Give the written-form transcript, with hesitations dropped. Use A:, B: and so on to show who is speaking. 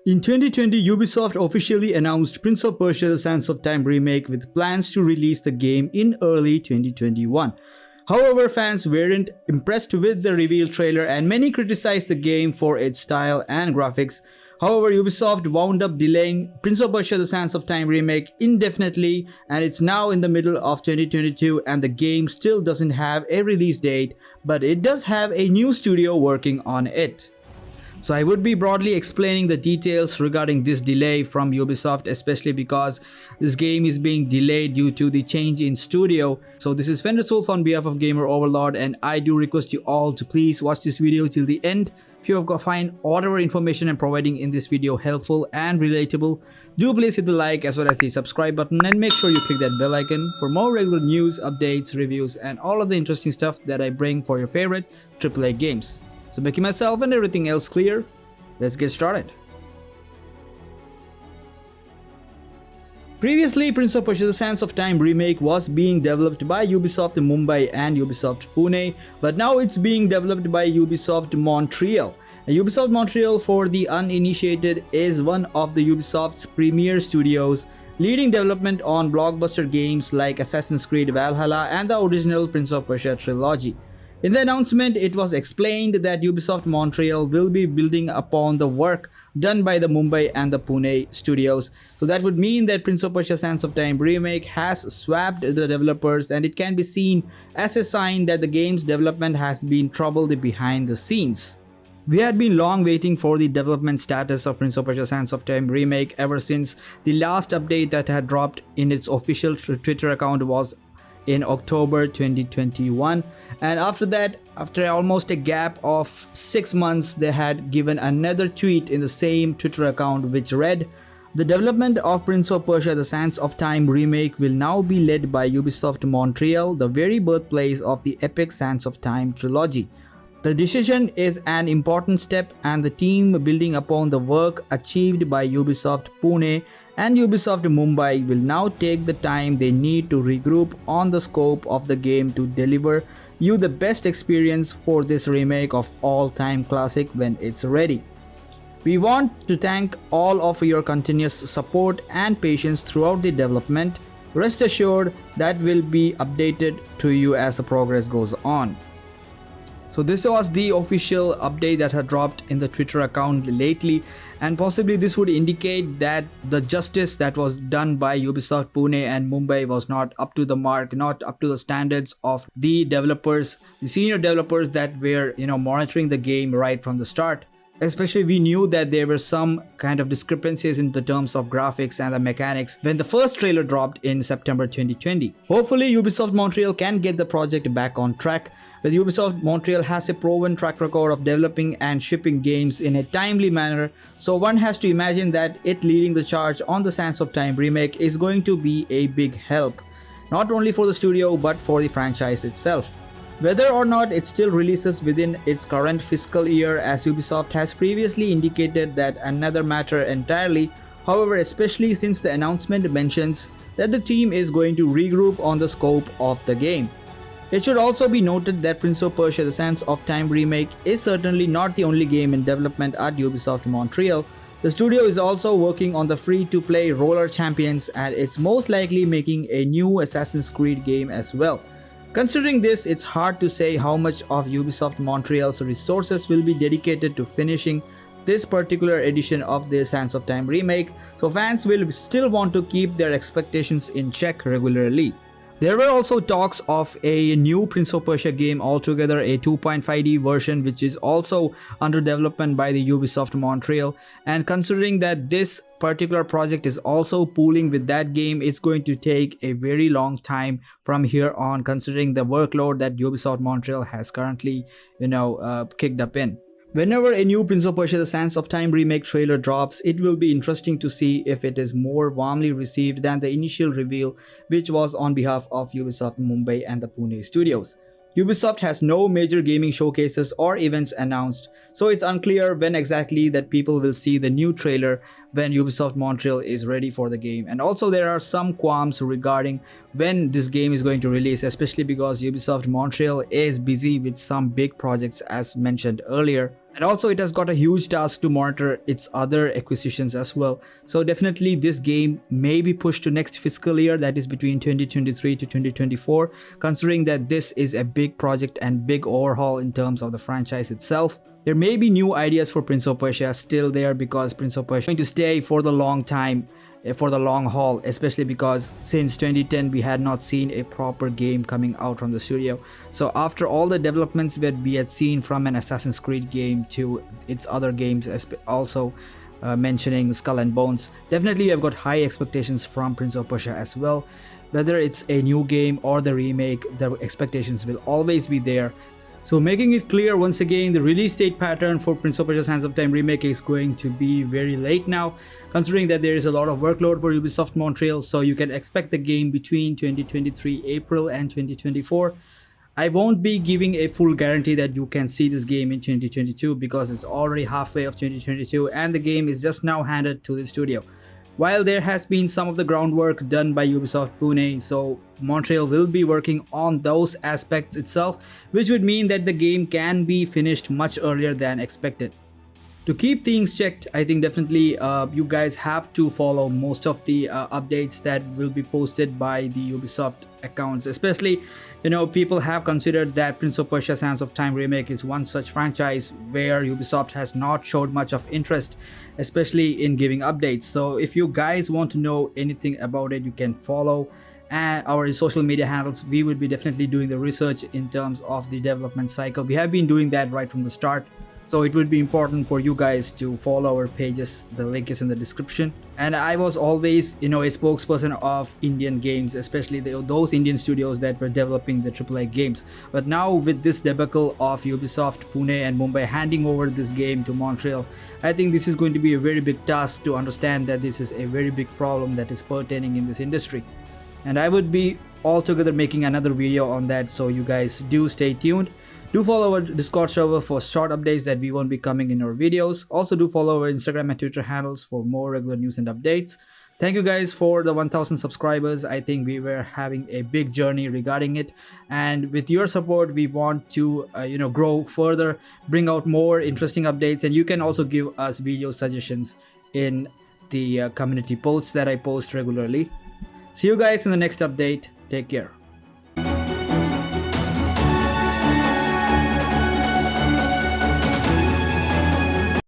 A: In 2020, Ubisoft officially announced Prince of Persia: The Sands of Time remake with plans to release the game in early 2021. However, fans weren't impressed with the reveal trailer and many criticized the game for its style and graphics. However, Ubisoft wound up delaying Prince of Persia: The Sands of Time remake indefinitely, and it's now in the middle of 2022 and the game still doesn't have a release date, but it does have a new studio working on it. So I would be broadly explaining the details regarding this delay from Ubisoft, especially because this game is being delayed due to the change in studio. So this is Fendersolf on behalf of Gamer Overlord, and I do request you all to please watch this video till the end. If you have find whatever information I'm providing in this video helpful and relatable, do please hit the like as well as the subscribe button, and make sure you click that bell icon for more regular news, updates, reviews, and all of the interesting stuff that I bring for your favorite AAA games. So making myself and everything else clear, let's get started. Previously, Prince of Persia: The Sands of Time remake was being developed by Ubisoft Mumbai and Ubisoft Pune, but now it's being developed by Ubisoft Montreal. Ubisoft Montreal, for the uninitiated, is one of the Ubisoft's premier studios, leading development on blockbuster games like Assassin's Creed Valhalla and the original Prince of Persia trilogy. In the announcement, it was explained that Ubisoft Montreal will be building upon the work done by the Mumbai and the Pune studios. So that would mean that Prince of Persia: Sands of Time remake has swapped the developers, and it can be seen as a sign that the game's development has been troubled behind the scenes. We had been long waiting for the development status of Prince of Persia: Sands of Time remake ever since the last update that had dropped in its official Twitter account was in October 2021, and after that, after almost a gap of 6 months, they had given another tweet in the same Twitter account which read, "The development of Prince of Persia: The Sands of Time remake will now be led by Ubisoft Montreal, the very birthplace of the epic Sands of Time trilogy. The decision is an important step, and the team building upon the work achieved by Ubisoft Pune and Ubisoft Mumbai will now take the time they need to regroup on the scope of the game to deliver you the best experience for this remake of all-time classic when it's ready. We want to thank all of your continuous support and patience throughout the development. Rest assured that will be updated to you as the progress goes on." So this was the official update that had dropped in the Twitter account lately, and possibly this would indicate that the justice that was done by Ubisoft Pune and Mumbai was not up to the mark, not up to the standards of the developers, the senior developers that were, monitoring the game right from the start. Especially, we knew that there were some kind of discrepancies in the terms of graphics and the mechanics when the first trailer dropped in September 2020. Hopefully, Ubisoft Montreal can get the project back on track. But Ubisoft Montreal has a proven track record of developing and shipping games in a timely manner, so one has to imagine that it leading the charge on the Sands of Time remake is going to be a big help, not only for the studio but for the franchise itself. Whether or not it still releases within its current fiscal year, as Ubisoft has previously indicated, that another matter entirely. However, especially since the announcement mentions that the team is going to regroup on the scope of the game. It should also be noted that Prince of Persia: The Sands of Time remake is certainly not the only game in development at Ubisoft Montreal. The studio is also working on the free-to-play Roller Champions, and it's most likely making a new Assassin's Creed game as well. Considering this, it's hard to say how much of Ubisoft Montreal's resources will be dedicated to finishing this particular edition of the Sands of Time remake, so fans will still want to keep their expectations in check regularly. There were also talks of a new Prince of Persia game altogether, a 2.5D version, which is also under development by the Ubisoft Montreal. And considering that this particular project is also pooling with that game, it's going to take a very long time from here on, considering the workload that Ubisoft Montreal has currently, kicked up in. Whenever a new Prince of Persia: The Sands of Time remake trailer drops, it will be interesting to see if it is more warmly received than the initial reveal, which was on behalf of Ubisoft Mumbai and the Pune studios. Ubisoft has no major gaming showcases or events announced, so it's unclear when exactly that people will see the new trailer when Ubisoft Montreal is ready for the game. And also there are some qualms regarding when this game is going to release, especially because Ubisoft Montreal is busy with some big projects as mentioned earlier. And also it has got a huge task to monitor its other acquisitions as well. So definitely this game may be pushed to next fiscal year, that is between 2023 to 2024, considering that this is a big project and big overhaul in terms of the franchise itself. There may be new ideas for Prince of Persia still there, because Prince of Persia is going to stay for the long time, for the long haul, especially because since 2010 we had not seen a proper game coming out from the studio. So after all the developments that we had seen from an Assassin's Creed game to its other games, also mentioning Skull and Bones, definitely I've got high expectations from Prince of Persia as well. Whether it's a new game or the remake, the expectations will always be there. So making it clear once again, the release date pattern for Prince of Persia: Sands of Time Remake is going to be very late now, considering that there is a lot of workload for Ubisoft Montreal, so you can expect the game between 2023 April and 2024. I won't be giving a full guarantee that you can see this game in 2022, because it's already halfway of 2022 and the game is just now handed to the studio. While there has been some of the groundwork done by Ubisoft Pune, so Montreal will be working on those aspects itself, which would mean that the game can be finished much earlier than expected. To keep things checked, I think definitely you guys have to follow most of the updates that will be posted by the Ubisoft accounts. Especially, people have considered that Prince of Persia: Sands of Time Remake is one such franchise where Ubisoft has not showed much of interest, especially in giving updates. So if you guys want to know anything about it, you can follow our social media handles. We will be definitely doing the research in terms of the development cycle. We have been doing that right from the start. So it would be important for you guys to follow our pages. The link is in the description. And I was always, a spokesperson of Indian games, especially those Indian studios that were developing the AAA games. But now with this debacle of Ubisoft Pune and Mumbai handing over this game to Montreal, I think this is going to be a very big task to understand that this is a very big problem that is pertaining in this industry. And I would be altogether making another video on that, so you guys do stay tuned. Do follow our Discord server for short updates that we won't be coming in our videos. Also do follow our Instagram and Twitter handles for more regular news and updates. Thank you guys for the 1000 subscribers. I think we were having a big journey regarding it, and with your support we want to grow further, bring out more interesting updates, and you can also give us video suggestions in the community posts that I post regularly. See you guys in the next update. Take care.